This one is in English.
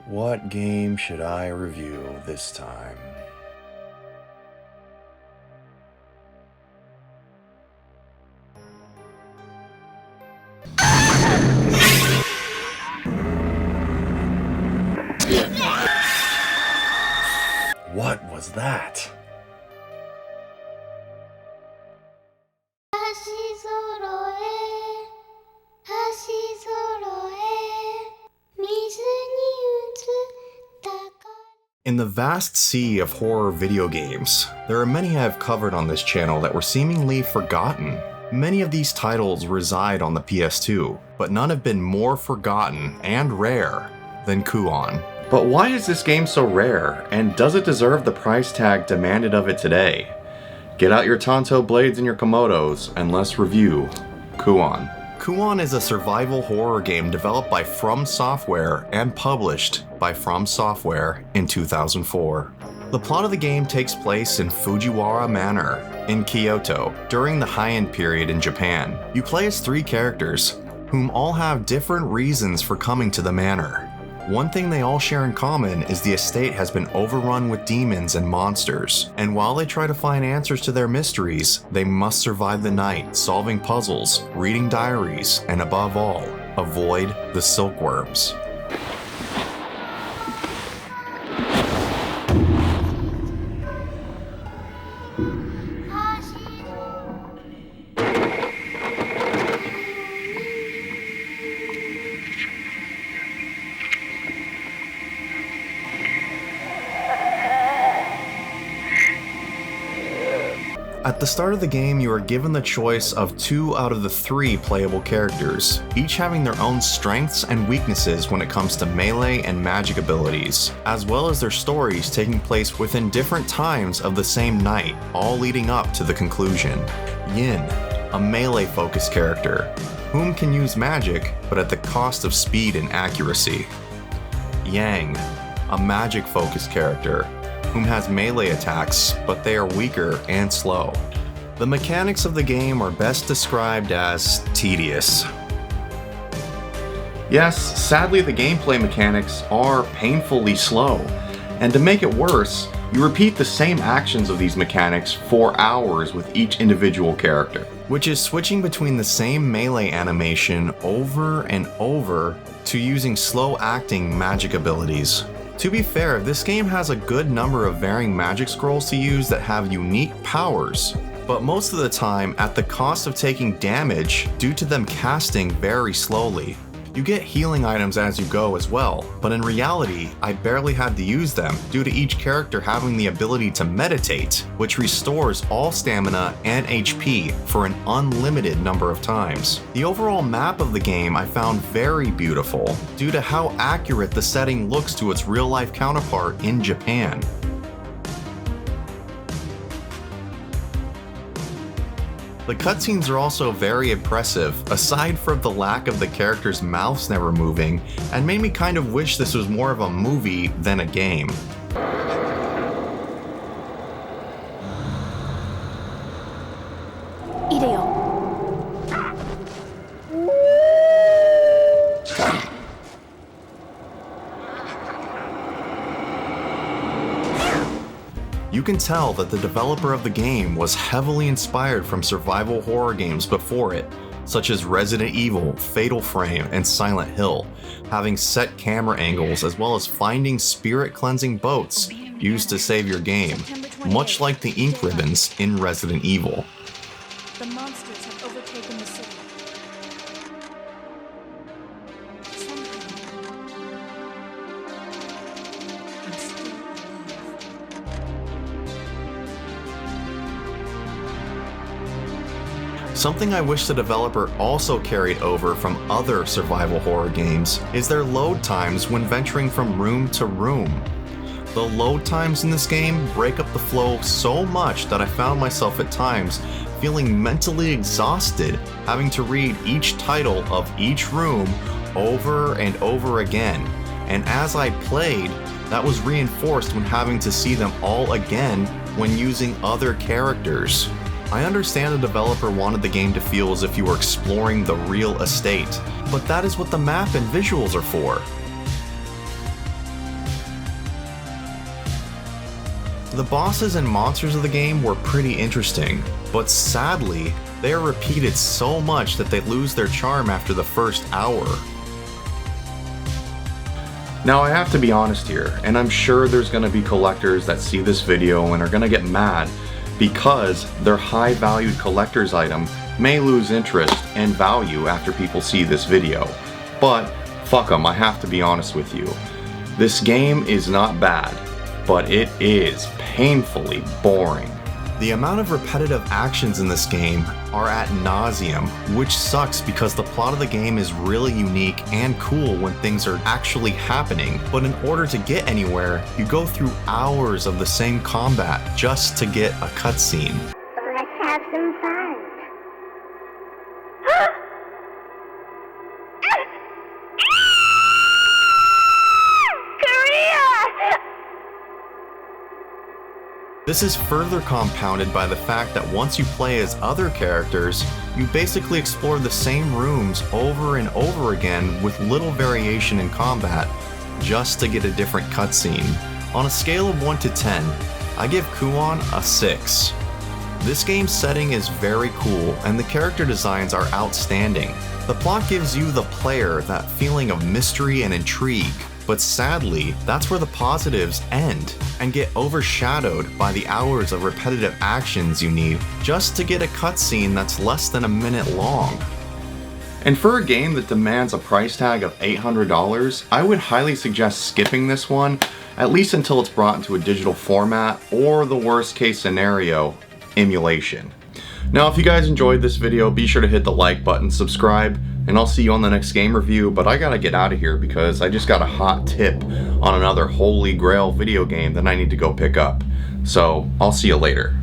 What game should I review this time? What was that? In the vast sea of horror video games, there are many I've covered on this channel that were seemingly forgotten. Many of these titles reside on the PS2, but none have been more forgotten and rare than Kuon. But why is this game so rare, and does it deserve the price tag demanded of it today? Get out your Tanto blades and your Komodos, and let's review Kuon. Kuon is a survival horror game developed by From Software and published by From Software in 2004. The plot of the game takes place in Fujiwara Manor in Kyoto during the Heian period in Japan. You play as 3 characters, whom all have different reasons for coming to the manor. One thing they all share in common is the estate has been overrun with demons and monsters, and while they try to find answers to their mysteries, they must survive the night, solving puzzles, reading diaries, and above all, avoid the silkworms. At the start of the game, you are given the choice of 2 out of the 3 playable characters, each having their own strengths and weaknesses when it comes to melee and magic abilities, as well as their stories taking place within different times of the same night, all leading up to the conclusion. Yin, a melee-focused character, whom can use magic, but at the cost of speed and accuracy. Yang, a magic-focused character, whom has melee attacks, but they are weaker and slow. The mechanics of the game are best described as tedious. Yes, sadly the gameplay mechanics are painfully slow, and to make it worse, you repeat the same actions of these mechanics for hours with each individual character, which is switching between the same melee animation over and over to using slow-acting magic abilities. To be fair, this game has a good number of varying magic scrolls to use that have unique powers, but most of the time at the cost of taking damage due to them casting very slowly. You get healing items as you go as well, but in reality, I barely had to use them due to each character having the ability to meditate, which restores all stamina and HP for an unlimited number of times. The overall map of the game I found very beautiful due to how accurate the setting looks to its real-life counterpart in Japan. The cutscenes are also very impressive, aside from the lack of the characters' mouths never moving, and made me kind of wish this was more of a movie than a game. You can tell that the developer of the game was heavily inspired from survival horror games before it, such as Resident Evil, Fatal Frame, and Silent Hill, having set camera angles as well as finding spirit-cleansing boats used to save your game, much like the ink ribbons in Resident Evil. The monsters have overtaken the city. Something I wish the developer also carried over from other survival horror games is their load times when venturing from room to room. The load times in this game break up the flow so much that I found myself at times feeling mentally exhausted having to read each title of each room over and over again, and as I played, that was reinforced when having to see them all again when using other characters. I understand the developer wanted the game to feel as if you were exploring the real estate, but that is what the map and visuals are for. The bosses and monsters of the game were pretty interesting, but sadly, they are repeated so much that they lose their charm after the first hour. Now I have to be honest here, and I'm sure there's going to be collectors that see this video and are going to get mad because their high valued collector's item may lose interest and value after people see this video. But fuck them, I have to be honest with you. This game is not bad, but it is painfully boring. The amount of repetitive actions in this game are ad nauseum, which sucks because the plot of the game is really unique and cool when things are actually happening, but in order to get anywhere, you go through hours of the same combat just to get a cutscene. Let's have some fun. This is further compounded by the fact that once you play as other characters, you basically explore the same rooms over and over again with little variation in combat, just to get a different cutscene. On a scale of 1 to 10, I give Kuon a 6. This game's setting is very cool and the character designs are outstanding. The plot gives you, the player, that feeling of mystery and intrigue, but sadly, that's where the positives end and get overshadowed by the hours of repetitive actions you need just to get a cutscene that's less than a minute long. And for a game that demands a price tag of $800, I would highly suggest skipping this one, at least until it's brought into a digital format, or the worst case scenario, emulation. Now if you guys enjoyed this video, be sure to hit the like button, subscribe, and I'll see you on the next game review, but I gotta get out of here because I just got a hot tip on another holy grail video game that I need to go pick up. So, I'll see you later.